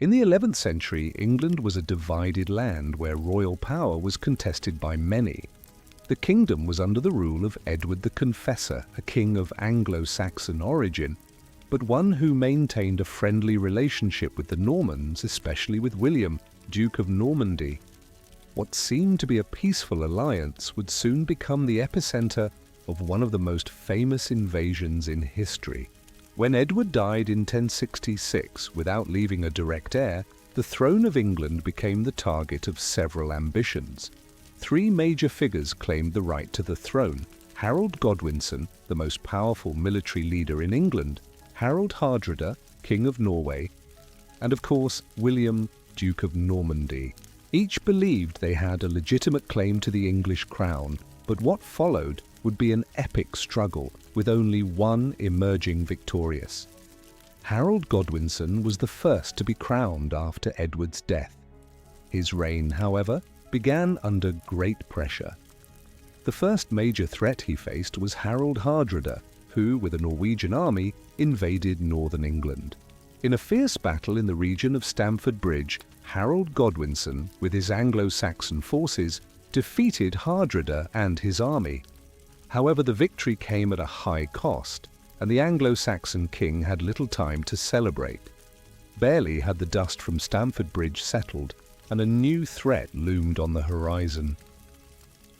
In the 11th century, England was a divided land where royal power was contested by many. The kingdom was under the rule of Edward the Confessor, a king of Anglo-Saxon origin, but one who maintained a friendly relationship with the Normans, especially with William, Duke of Normandy. What seemed to be a peaceful alliance would soon become the epicenter of one of the most famous invasions in history. When Edward died in 1066 without leaving a direct heir, the throne of England became the target of several ambitions. Three major figures claimed the right to the throne: Harold Godwinson, the most powerful military leader in England, Harold Hardrada, King of Norway, and of course William, Duke of Normandy. Each believed they had a legitimate claim to the English crown, but what followed would be an epic struggle, with only one emerging victorious. Harold Godwinson was the first to be crowned after Edward's death. His reign, however, began under great pressure. The first major threat he faced was Harold Hardrada, who, with a Norwegian army, invaded northern England. In a fierce battle in the region of Stamford Bridge, Harold Godwinson, with his Anglo-Saxon forces, defeated Hardrada and his army. However, the victory came at a high cost, and the Anglo-Saxon king had little time to celebrate. Barely had the dust from Stamford Bridge settled, and a new threat loomed on the horizon.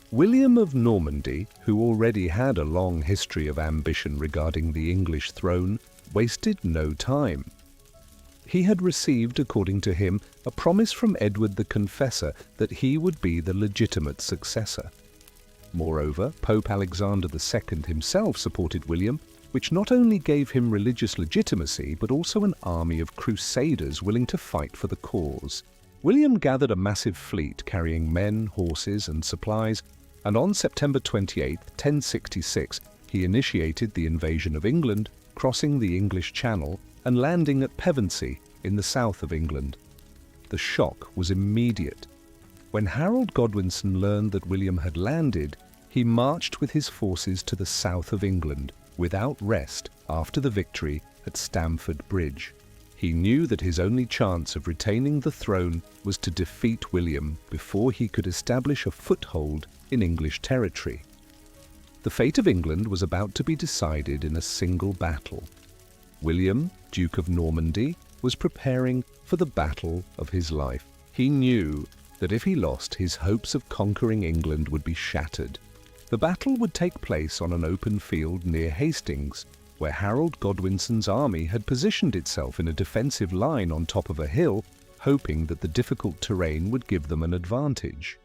William of Normandy, who already had a long history of ambition regarding the English throne, wasted no time. He had received, according to him, a promise from Edward the Confessor that he would be the legitimate successor. Moreover, Pope Alexander II himself supported William, which not only gave him religious legitimacy but also an army of crusaders willing to fight for the cause. William gathered a massive fleet carrying men, horses, and supplies, and on September 28, 1066, he initiated the invasion of England, crossing the English Channel and landing at Pevensey in the south of England. The shock was immediate. When Harold Godwinson learned that William had landed, he marched with his forces to the south of England without rest after the victory at Stamford Bridge. He knew that his only chance of retaining the throne was to defeat William before he could establish a foothold in English territory. The fate of England was about to be decided in a single battle. William, Duke of Normandy, was preparing for the battle of his life. He knew that if he lost, his hopes of conquering England would be shattered. The battle would take place on an open field near Hastings, where Harold Godwinson's army had positioned itself in a defensive line on top of a hill, hoping that the difficult terrain would give them an advantage.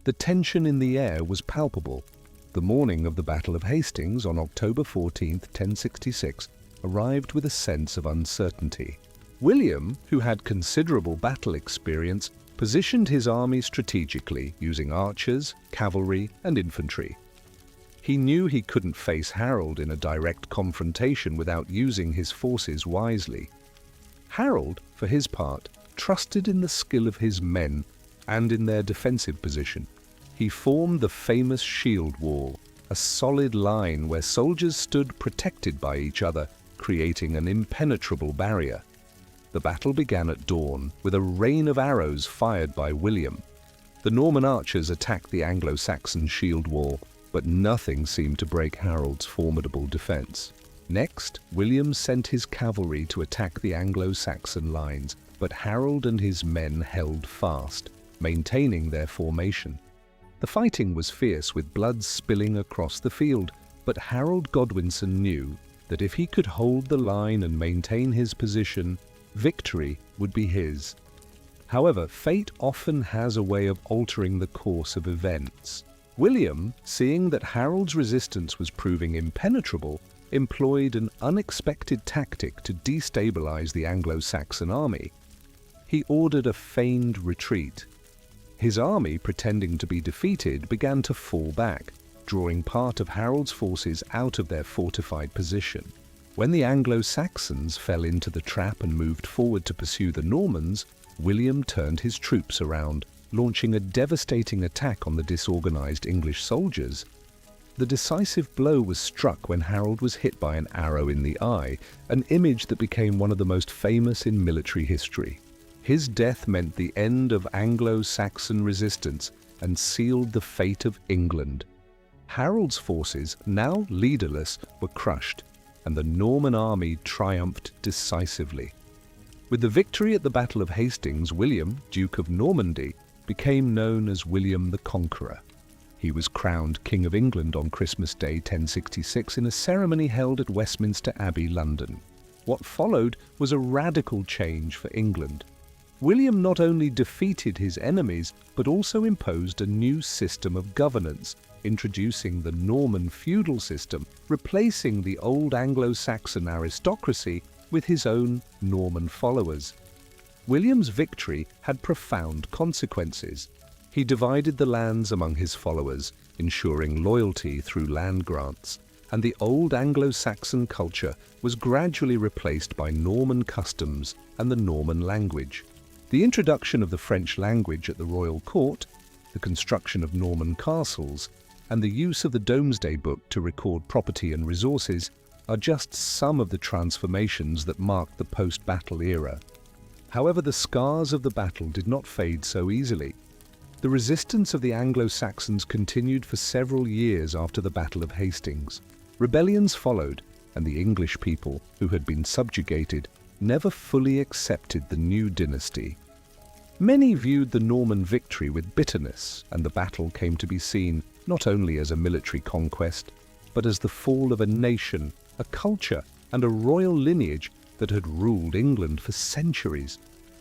The tension in the air was palpable. The morning of the Battle of Hastings on October 14, 1066, arrived with a sense of uncertainty. William, who had considerable battle experience, positioned his army strategically using archers, cavalry, and infantry. He knew he couldn't face Harold in a direct confrontation without using his forces wisely. Harold, for his part, trusted in the skill of his men and in their defensive position. He formed the famous shield wall, a solid line where soldiers stood protected by each other, creating an impenetrable barrier. The battle began at dawn, with a rain of arrows fired by William. The Norman archers attacked the Anglo-Saxon shield wall, but nothing seemed to break Harold's formidable defense. Next, William sent his cavalry to attack the Anglo-Saxon lines, but Harold and his men held fast, maintaining their formation. The fighting was fierce, with blood spilling across the field, but Harold Godwinson knew that if he could hold the line and maintain his position, victory would be his. However, fate often has a way of altering the course of events. William, seeing that Harold's resistance was proving impenetrable, employed an unexpected tactic to destabilize the Anglo-Saxon army. He ordered a feigned retreat. His army, pretending to be defeated, began to fall back, drawing part of Harold's forces out of their fortified position. When the Anglo-Saxons fell into the trap and moved forward to pursue the Normans, William turned his troops around, launching a devastating attack on the disorganized English soldiers. The decisive blow was struck when Harold was hit by an arrow in the eye, an image that became one of the most famous in military history. His death meant the end of Anglo-Saxon resistance and sealed the fate of England. Harold's forces, now leaderless, were crushed, and the Norman army triumphed decisively. With the victory at the Battle of Hastings, William, Duke of Normandy, became known as William the Conqueror. He was crowned King of England on Christmas Day 1066 in a ceremony held at Westminster Abbey, London. What followed was a radical change for England. William not only defeated his enemies, but also imposed a new system of governance, introducing the Norman feudal system, replacing the old Anglo-Saxon aristocracy with his own Norman followers. William's victory had profound consequences. He divided the lands among his followers, ensuring loyalty through land grants, and the old Anglo-Saxon culture was gradually replaced by Norman customs and the Norman language. The introduction of the French language at the royal court, the construction of Norman castles, and the use of the Domesday Book to record property and resources are just some of the transformations that marked the post-battle era. However, the scars of the battle did not fade so easily. The resistance of the Anglo-Saxons continued for several years after the Battle of Hastings. Rebellions followed, and the English people, who had been subjugated, never fully accepted the new dynasty. Many viewed the Norman victory with bitterness, and the battle came to be seen not only as a military conquest, but as the fall of a nation, a culture, and a royal lineage that had ruled England for centuries.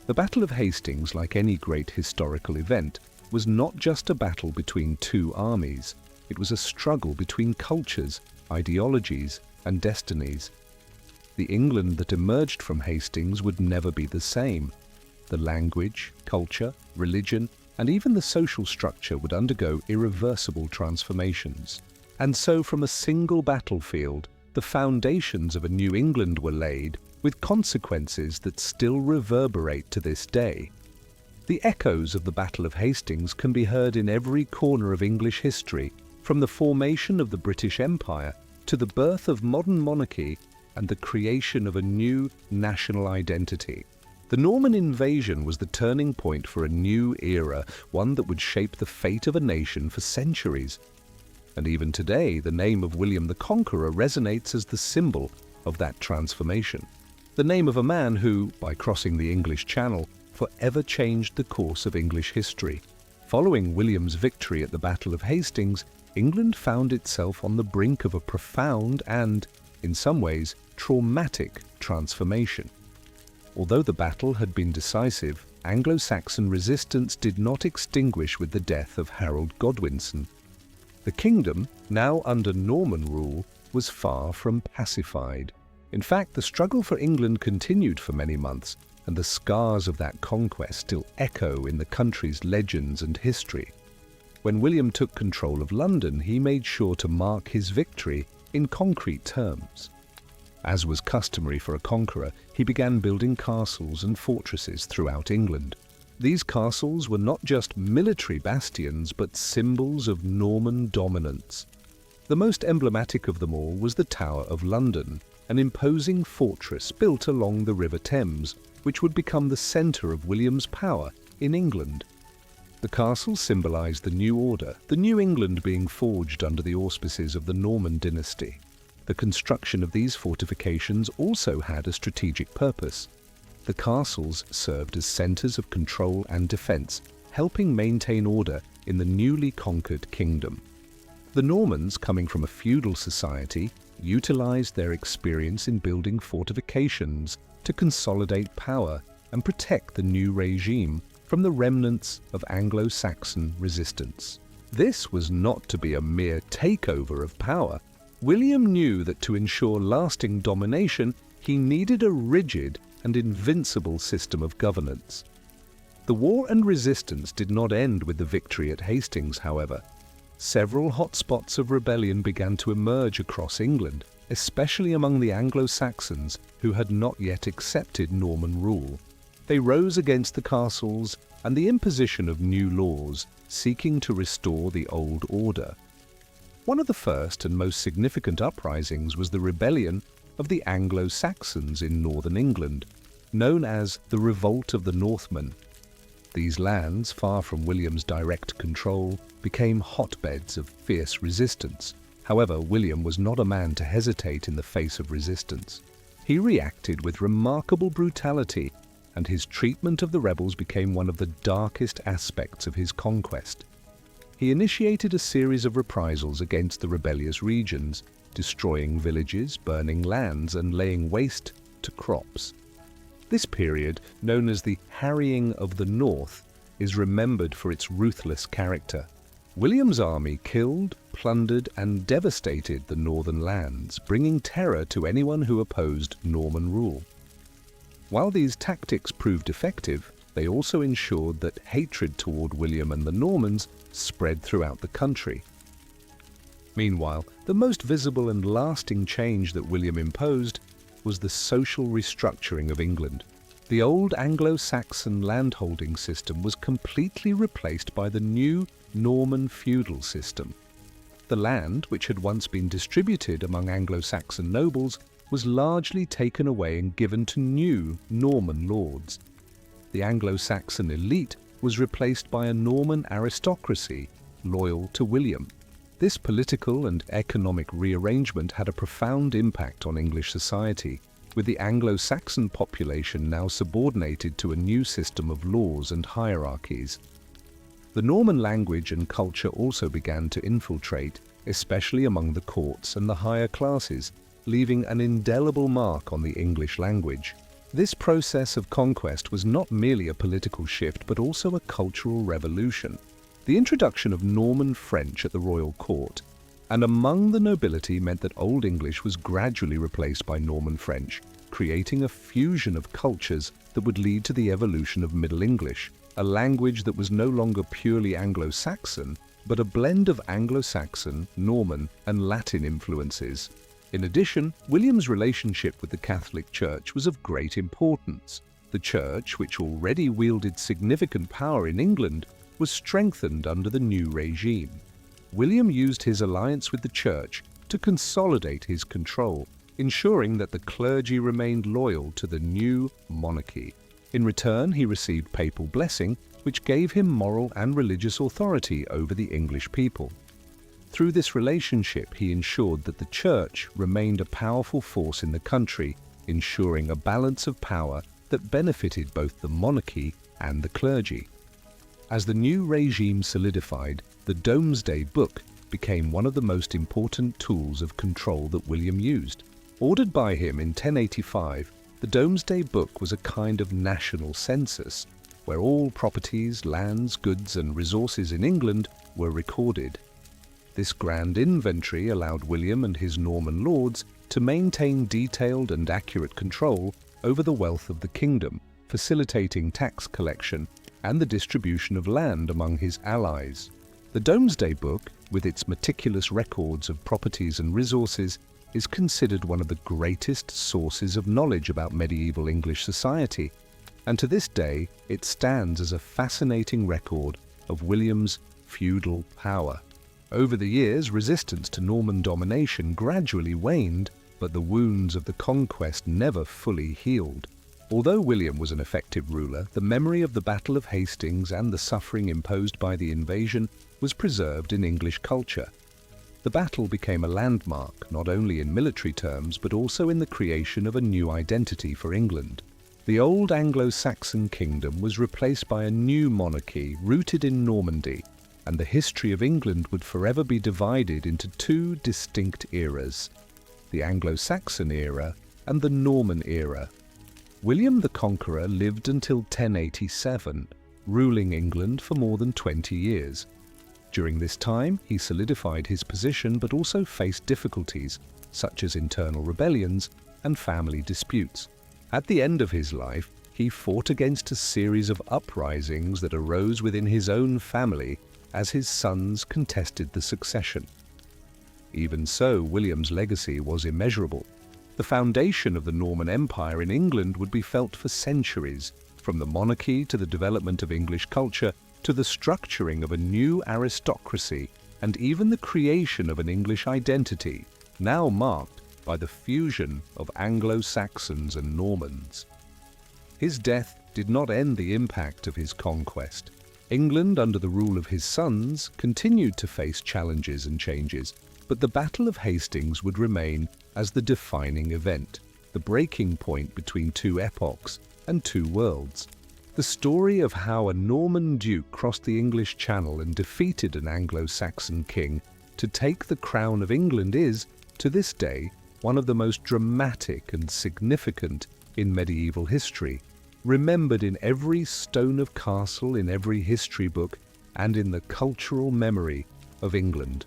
The Battle of Hastings, like any great historical event, was not just a battle between two armies. It was a struggle between cultures, ideologies, and destinies. The England that emerged from Hastings would never be the same. The language, culture, religion, and even the social structure would undergo irreversible transformations. And so from a single battlefield, the foundations of a new England were laid, with consequences that still reverberate to this day. The echoes of the Battle of Hastings can be heard in every corner of English history, from the formation of the British Empire to the birth of modern monarchy and the creation of a new national identity. The Norman invasion was the turning point for a new era, one that would shape the fate of a nation for centuries. And even today, the name of William the Conqueror resonates as the symbol of that transformation. The name of a man who, by crossing the English Channel, forever changed the course of English history. Following William's victory at the Battle of Hastings, England found itself on the brink of a profound and, in some ways, traumatic transformation. Although the battle had been decisive, Anglo-Saxon resistance did not extinguish with the death of Harold Godwinson. The kingdom, now under Norman rule, was far from pacified. In fact, the struggle for England continued for many months, and the scars of that conquest still echo in the country's legends and history. When William took control of London, he made sure to mark his victory in concrete terms. As was customary for a conqueror, he began building castles and fortresses throughout England. These castles were not just military bastions, but symbols of Norman dominance. The most emblematic of them all was the Tower of London, an imposing fortress built along the River Thames, which would become the centre of William's power in England. The castle symbolised the new order, the new England being forged under the auspices of the Norman dynasty. The construction of these fortifications also had a strategic purpose. The castles served as centres of control and defence, helping maintain order in the newly conquered kingdom. The Normans, coming from a feudal society, utilised their experience in building fortifications to consolidate power and protect the new regime from the remnants of Anglo-Saxon resistance. This was not to be a mere takeover of power. William knew that to ensure lasting domination, he needed a rigid and invincible system of governance. The war and resistance did not end with the victory at Hastings, however. Several hotspots of rebellion began to emerge across England, especially among the Anglo-Saxons who had not yet accepted Norman rule. They rose against the castles and the imposition of new laws, seeking to restore the old order. One of the first and most significant uprisings was the rebellion of the Anglo-Saxons in northern England. known as the Revolt of the Northmen. These lands, far from William's direct control, became hotbeds of fierce resistance. However, William was not a man to hesitate in the face of resistance. He reacted with remarkable brutality, and his treatment of the rebels became one of the darkest aspects of his conquest. He initiated a series of reprisals against the rebellious regions, destroying villages, burning lands, and laying waste to crops. This period, known as the Harrying of the North, is remembered for its ruthless character. William's army killed, plundered, and devastated the northern lands, bringing terror to anyone who opposed Norman rule. While these tactics proved effective, they also ensured that hatred toward William and the Normans spread throughout the country. Meanwhile, the most visible and lasting change that William imposed was the social restructuring of England. The old Anglo-Saxon landholding system was completely replaced by the new Norman feudal system. The land, which had once been distributed among Anglo-Saxon nobles, was largely taken away and given to new Norman lords. The Anglo-Saxon elite was replaced by a Norman aristocracy loyal to William. This political and economic rearrangement had a profound impact on English society, with the Anglo-Saxon population now subordinated to a new system of laws and hierarchies. The Norman language and culture also began to infiltrate, especially among the courts and the higher classes, leaving an indelible mark on the English language. This process of conquest was not merely a political shift, but also a cultural revolution. The introduction of Norman French at the royal court and among the nobility meant that Old English was gradually replaced by Norman French, creating a fusion of cultures that would lead to the evolution of Middle English, a language that was no longer purely Anglo-Saxon, but a blend of Anglo-Saxon, Norman, and Latin influences. In addition, William's relationship with the Catholic Church was of great importance. The Church, which already wielded significant power in England, was strengthened under the new regime. William used his alliance with the Church to consolidate his control, ensuring that the clergy remained loyal to the new monarchy. In return, he received papal blessing, which gave him moral and religious authority over the English people. Through this relationship, he ensured that the Church remained a powerful force in the country, ensuring a balance of power that benefited both the monarchy and the clergy. As the new regime solidified, the Domesday Book became one of the most important tools of control that William used. Ordered by him in 1085, the Domesday Book was a kind of national census, where all properties, lands, goods, and resources in England were recorded. This grand inventory allowed William and his Norman lords to maintain detailed and accurate control over the wealth of the kingdom, facilitating tax collection and the distribution of land among his allies. The Domesday Book, with its meticulous records of properties and resources, is considered one of the greatest sources of knowledge about medieval English society, and to this day it stands as a fascinating record of William's feudal power. Over the years, resistance to Norman domination gradually waned, but the wounds of the conquest never fully healed. Although William was an effective ruler, the memory of the Battle of Hastings and the suffering imposed by the invasion was preserved in English culture. The battle became a landmark, not only in military terms, but also in the creation of a new identity for England. The old Anglo-Saxon kingdom was replaced by a new monarchy rooted in Normandy, and the history of England would forever be divided into two distinct eras: the Anglo-Saxon era and the Norman era. William the Conqueror lived until 1087, ruling England for more than 20 years. During this time, he solidified his position but also faced difficulties, such as internal rebellions and family disputes. At the end of his life, he fought against a series of uprisings that arose within his own family as his sons contested the succession. Even so, William's legacy was immeasurable. The foundation of the Norman Empire in England would be felt for centuries, from the monarchy to the development of English culture to the structuring of a new aristocracy and even the creation of an English identity, now marked by the fusion of Anglo-Saxons and Normans. His death did not end the impact of his conquest. England, under the rule of his sons, continued to face challenges and changes, but the Battle of Hastings would remain as the defining event, the breaking point between two epochs and two worlds. The story of how a Norman duke crossed the English Channel and defeated an Anglo-Saxon king to take the crown of England is, to this day, one of the most dramatic and significant in medieval history, remembered in every stone of castle, in every history book, and in the cultural memory of England.